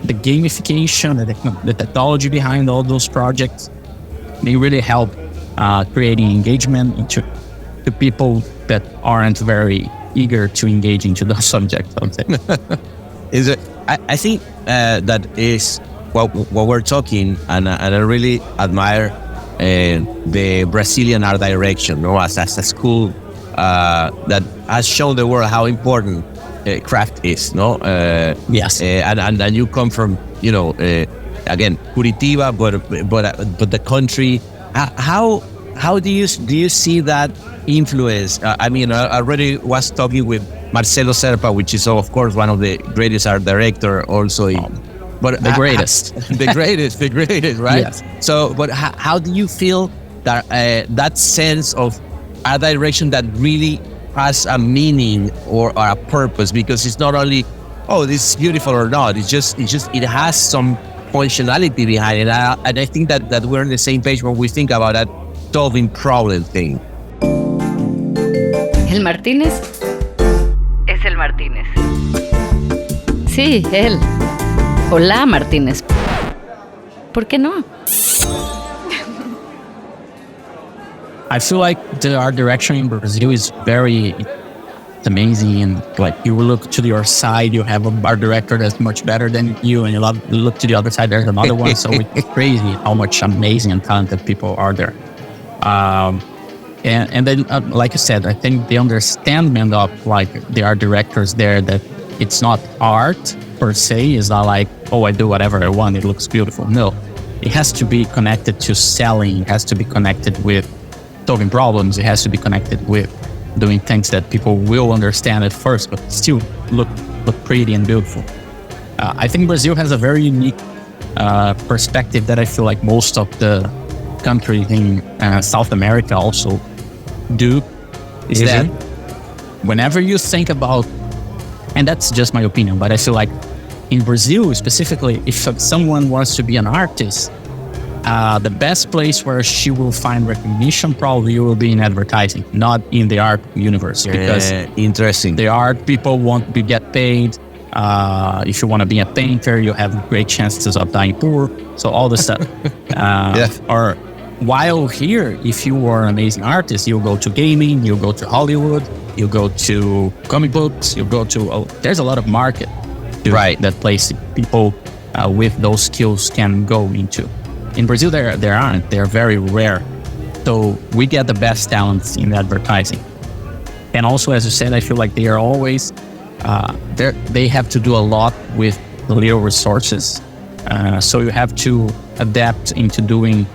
the gamification, the technology behind all those projects. They really help creating engagement to people that aren't very eager to engage into those subjects, I would say. I think that is what we're talking, and I really admire the Brazilian art direction, as a school that has shown the world how important craft is, Yes. And you come from, again, Curitiba, but the country. How do you see that influence? I already was talking with Marcelo Serpa, which is of course one of the greatest art director, also. But the greatest, the greatest, right? Yes. So, but how do you feel that that sense of art direction that really has a meaning or a purpose? Because it's not only, this is beautiful or not. It has some functionality behind it. And I think that we're on the same page when we think about that solving problem thing. El Martínez es el Martínez. Sí, él. Hola, Martínez. ¿Por qué no? I feel like the art direction in Brazil is it's amazing. And like you look to your side, you have a art director that's much better than you, and you look to the other side, there's another one. So it's crazy how much amazing and talented people are there. And then, like I said, I think the understanding of like the art directors there, that it's not art per se. It's not like, I do whatever I want, it looks beautiful. No, it has to be connected to selling. It has to be connected with solving problems. It has to be connected with doing things that people will understand at first, but still look pretty and beautiful. I think Brazil has a very unique perspective that I feel like most of the countries in South America also do, is that whenever you think about, and that's just my opinion, but I feel like in Brazil specifically, if someone wants to be an artist, the best place where she will find recognition probably will be in advertising, not in the art universe. Because interesting. the art people want to get paid. If you want to be a painter, you have great chances of dying poor. So all the stuff. Or while here, if you are an amazing artist, you'll go to gaming, you'll go to Hollywood, you'll go to comic books, you'll go to... there's a lot of market that place people with those skills can go into. In Brazil, there aren't. They're very rare. So we get the best talents in advertising. And also, as you said, I feel like they are always... they have to do a lot with little resources. So you have to adapt into doing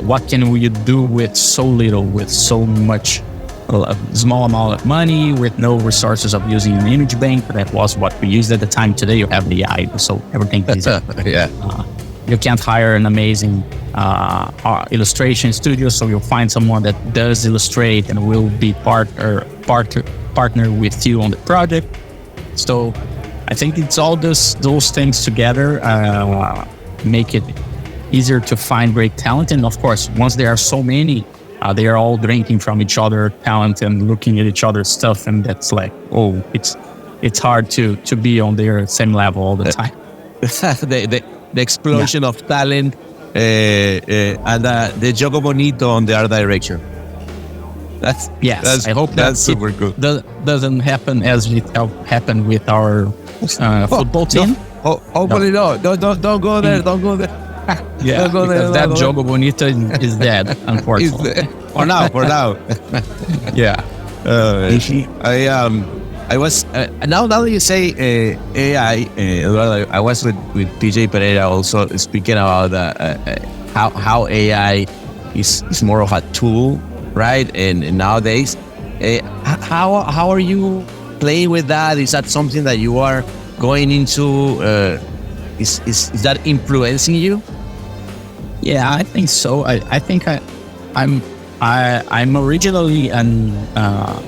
what can we do with so little, with so much, a small amount of money, with no resources of using an image bank. That was what we used at the time. Today you have the AI, so everything is you can't hire an amazing illustration studio, so you'll find someone that does illustrate and will be partner with you on the project. So I think it's all those things together make it easier to find great talent. And of course, once there are so many, they are all drinking from each other talent and looking at each other's stuff, and that's like, it's hard to be on their same level all the time. The explosion of talent and the Jogo Bonito on the art direction. I hope that's super good. Doesn't happen as it happened with our football team. Hopefully no. Don't go there. Don't go there. Don't go there. That Jogo Bonito is dead, unfortunately. For now. I was now that you say AI, Eduardo, I was with DJ Pereira also speaking about how AI is more of a tool, right? And nowadays, how are you playing with that? Is that something that you are going into? Is that influencing you? Yeah, I think so. I think I'm originally an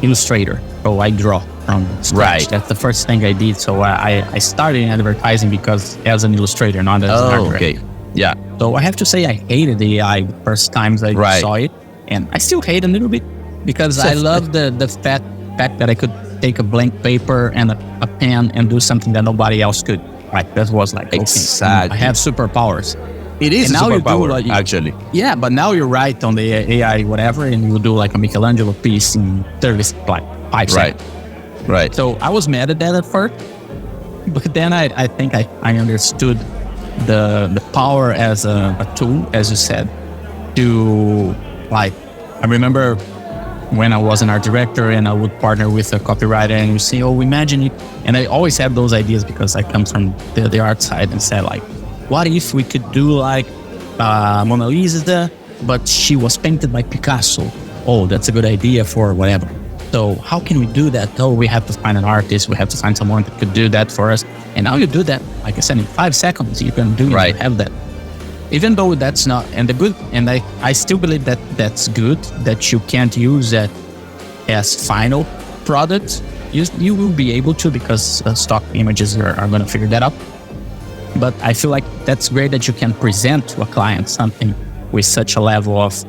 illustrator, so I draw from scratch. Right. That's the first thing I did. So I started in advertising because as an illustrator, not as an art director. Okay. Yeah. So I have to say I hated the AI the first times I saw it, and I still hate a little bit because I love the fact that I could take a blank paper and a pen and do something that nobody else could. Right. That was like, exactly. I have superpowers. It is and a superpower, actually. Yeah, but now you write on the AI whatever, and you do like a Michelangelo piece in 5 seconds. Right. So I was mad at that at first, but then I think I understood the power as a tool, as you said, to like, I remember when I was an art director and I would partner with a copywriter and you say, imagine it. And I always have those ideas because I come from the art side and said like, what if we could do like Mona Lisa, but she was painted by Picasso? Oh, that's a good idea for whatever. So how can we do that? We have to find an artist. We have to find someone that could do that for us. And now you do that, like I said, in 5 seconds, you can do it. You have that. Even though that's not, and I still believe that that's good, that you can't use that as final product. You will be able to because stock images are going to figure that out. But I feel like that's great that you can present to a client something with such a level of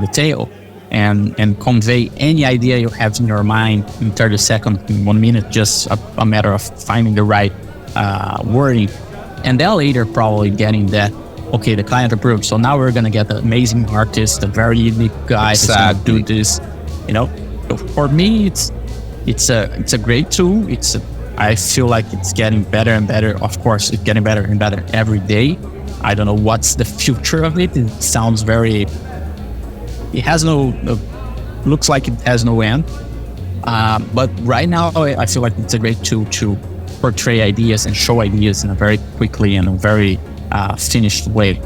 detail and convey any idea you have in your mind in 30 seconds, in 1 minute, just a matter of finding the right wording. And then later probably getting that, okay, the client approved. So now we're going to get an amazing artist, a very unique guy who's going to do this. So for me, it's a great tool. I feel like it's getting better and better. Of course, it's getting better and better every day. I don't know what's the future of it. It sounds it has looks like it has no end. But right now, I feel like it's a great tool to portray ideas and show ideas in a very quickly and a very finished way.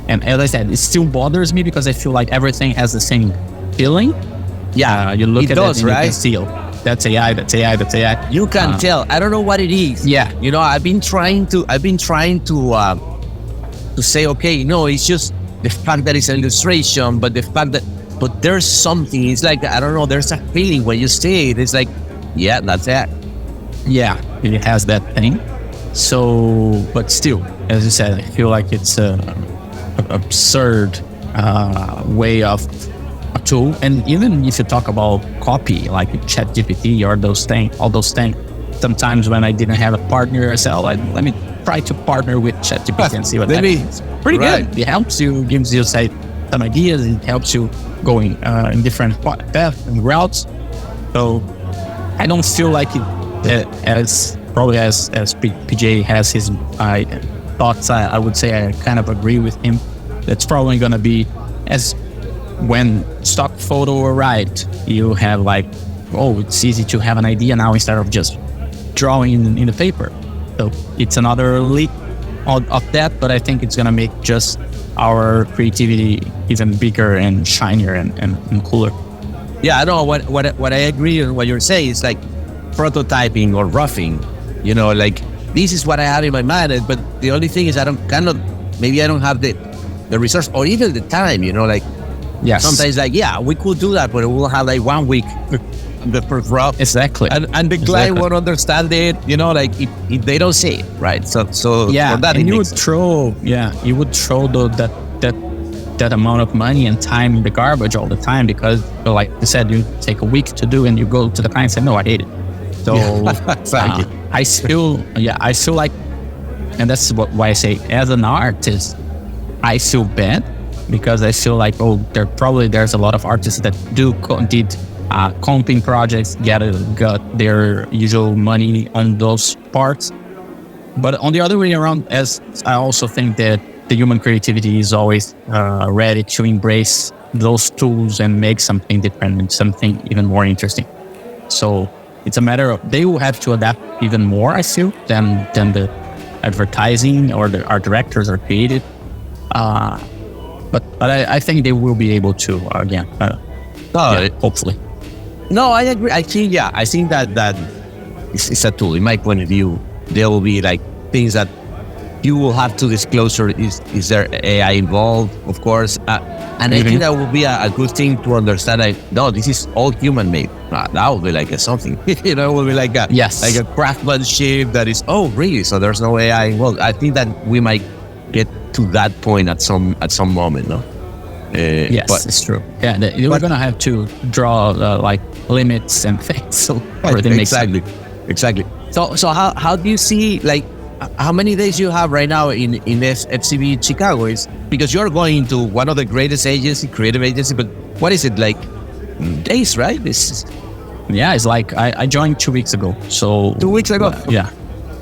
And as I said, it still bothers me because I feel like everything has the same feeling. Yeah, you look at it and you can see, that's AI, that's AI, that's AI. You can tell. I don't know what it is. Yeah. I've been trying to say, okay, no, it's just the fact that it's an illustration, but but there's something. It's like, I don't know, there's a feeling when you say it. It's like, yeah, that's it. Yeah, it has that thing. So, but still, as you said, I feel like it's absurd way of a tool. And even if you talk about copy, like ChatGPT or all those things, sometimes when I didn't have a partner, I said, let me try to partner with ChatGPT and see what happens. Pretty good. It helps you, gives you some ideas. It helps you going in different paths and routes. So I don't feel like it as PJ has his thoughts. I would say I kind of agree with him. That's probably going to be as when stock photo arrived, you have like, oh, it's easy to have an idea now instead of just drawing in the paper. So it's another leap of that, but I think it's going to make just our creativity even bigger and shinier and cooler. Yeah, I know what I agree on what you're saying is like prototyping or roughing, like this is what I have in my mind, but the only thing is I don't have the resource or even the time, like yes. Sometimes like, yeah, we could do that, but we'll have like 1 week the first rough. Exactly. And the client won't understand it, like if they don't say it, right? So yeah, for that, and you would throw that amount of money and time in the garbage all the time because, like you said, you take a week to do and you go to the client and say, no, I hate it. So exactly. I feel like, and that's why I say as an artist, I feel bad because I feel like, there's a lot of artists that did comping projects, got their usual money on those parts. But on the other way around, as I also think that the human creativity is always ready to embrace those tools and make something different and something even more interesting. So it's a matter of they will have to adapt even more, I feel, than the advertising or our directors or creative. But I think they will be able to again. Hopefully. No, I agree. I think that it's a tool. In my point of view, there will be like things that you will have to disclose. Or is there AI involved? Of course, and I think that will be a good thing to understand. Like, no, this is all human made. That will be like something. It will be like like a craftsmanship that is. Oh, really? So there's no AI involved. I think that we might get to that point at some moment. No. Yes, but it's true. Yeah, we're gonna have to draw like limits and things. So everything makes sense. Exactly. So how do you see like how many days you have right now in FCB Chicago? Is because you're going to one of the greatest creative agency. But what is it like? Days, right? It's like I joined 2 weeks ago. So 2 weeks ago.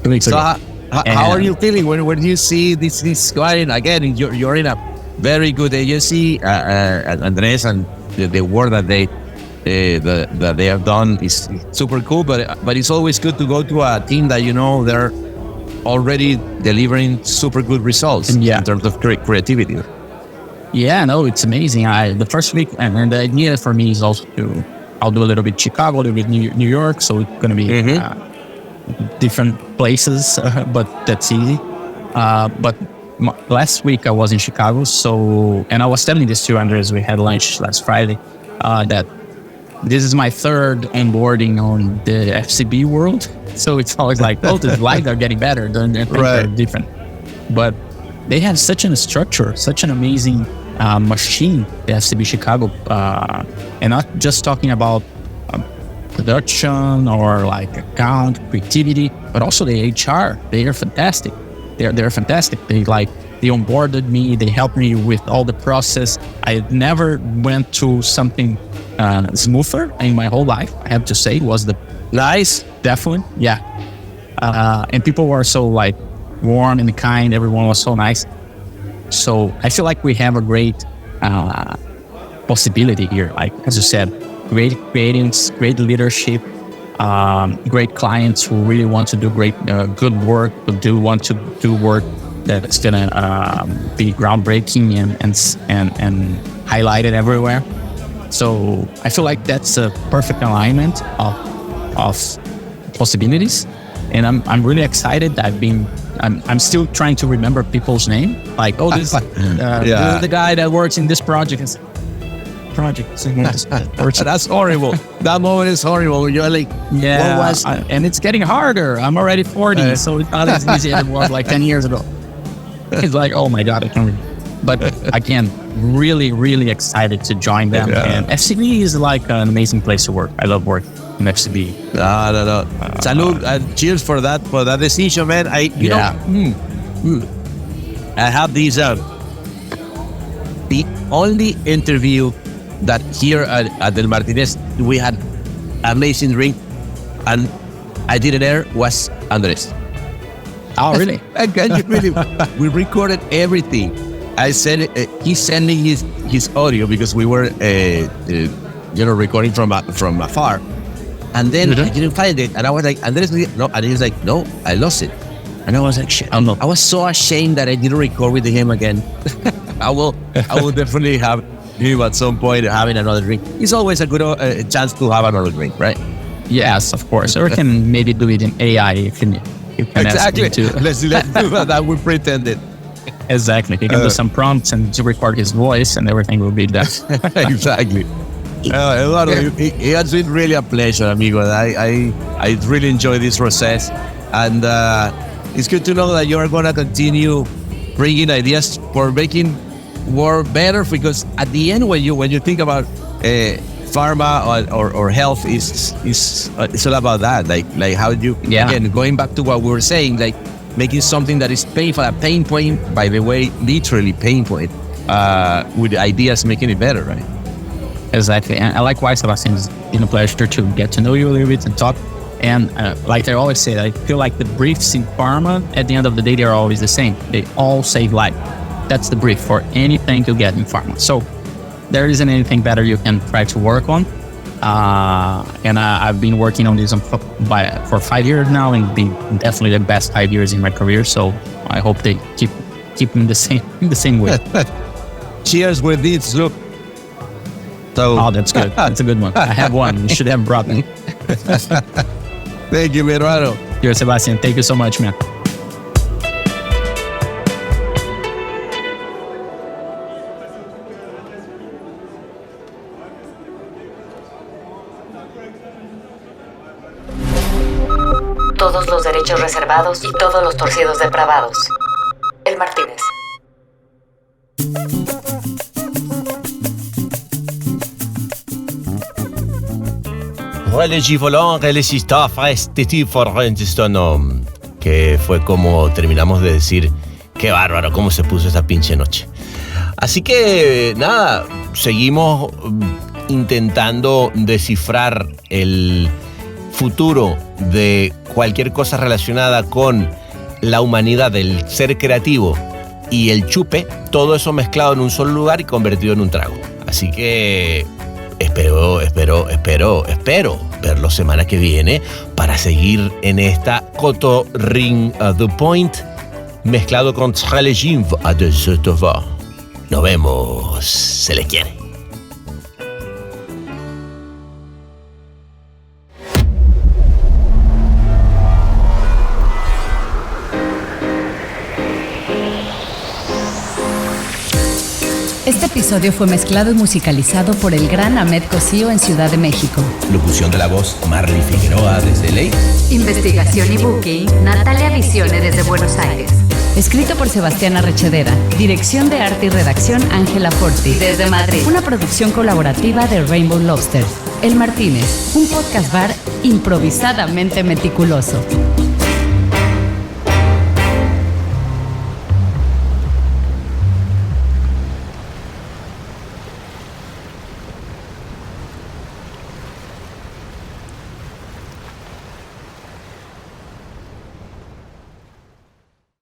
2 weeks ago. How are you feeling when you see this going again? You're in a very good agency, Andres, and the work that they have done is super cool. But it's always good to go to a team that they're already delivering super good results in terms of creativity. Yeah, no, it's amazing. The first week, and the idea for me is also I'll do a little bit Chicago, a little bit New York, so it's gonna be different places, but that's easy. But last week I was in Chicago, and I was telling this to Andres, we had lunch last Friday, that this is my third onboarding on the FCB world. So it's always like, the slides are getting better, things are different. But they have such a structure, such an amazing machine, the FCB Chicago, and not just talking about production or like account, creativity, but also the HR. They are fantastic. They're fantastic. They onboarded me. They helped me with all the process. I never went to something smoother in my whole life. I have to say, it was the nice, definitely, yeah. And people were so like warm and kind. Everyone was so nice. So I feel like we have a great possibility here. Like as you said, great creatives, great leadership. Great clients who really want to do good work, who do want to do work that's gonna be groundbreaking and highlighted everywhere. So I feel like that's a perfect alignment of possibilities, and I'm really excited. I'm still trying to remember people's name. Like, this the guy that works in this project. That's horrible. That moment is horrible. You're like, and it's getting harder. I'm already 40, so it's not as easy as it was like 10 years ago. It's like, oh my God, I can't read. But again, really, really excited to join them. Yeah. And FCB is like an amazing place to work. I love working in FCB. No. Salud, cheers for that decision, man. I have these. The only interview that here at Del Martinez we had amazing drink, and I didn't air was Andres. Oh, really? Can you really? We recorded everything. I said he sent me his audio because we were recording from afar, and then I didn't find it, and I was like, Andres, no, and he was like, no, I lost it, and I was like, shit. I was so ashamed that I didn't record with him again. I will definitely have him at some point having another drink. It's always a good chance to have another drink, right? Yes, of course. Or we can maybe do it in AI if you can exactly. ask him to. Let's do that. We pretended. Exactly. He can do some prompts and to record his voice, and everything will be done. Exactly. Eduardo, it has been really a pleasure, amigo. I really enjoy this process, and it's good to know that you are going to continue bringing ideas for making work better. Because at the end, when you think about pharma or health, it's all about that. Like how you again going back to what we were saying, like making something that is painful, a pain point, by the way, literally pain point, with ideas making it better, right? Exactly. And likewise, Sebastian, it's been a pleasure to get to know you a little bit and talk. And like I always say, I feel like the briefs in pharma, at the end of the day, they're always the same. They all save life. That's the brief for anything you get in pharma. So there isn't anything better you can try to work on. And I've been working on this for 5 years now, and been definitely the best 5 years in my career. So I hope they keep in the same way. Cheers with this, look. So, oh, that's good. That's a good one. I have one. You should have brought me. Thank you, mi hermano. You're Sebastian. Thank you so much, man. Todos los derechos reservados y todos los torcidos depravados. El Martínez. Que fue como terminamos de decir, qué bárbaro cómo se puso esa pinche noche. Así que nada, seguimos intentando descifrar el futuro de cualquier cosa relacionada con la humanidad, del ser creativo y el chupe, todo eso mezclado en un solo lugar y convertido en un trago. Así que espero verlo semana que viene para seguir en esta cotorring The Point mezclado con Trelegiv à de Zotova. Nos vemos, se les quiere. Este episodio fue mezclado y musicalizado por el gran Ahmed Cosío en Ciudad de México. Locución de la voz, Marley Figueroa desde LA. Investigación y booking, Natalia Visione desde Buenos Aires. Escrito por Sebastián Arrechedera. Dirección de arte y redacción, Ángela Forti desde Madrid. Una producción colaborativa de Rainbow Lobster. El Martínez, un podcast bar improvisadamente meticuloso.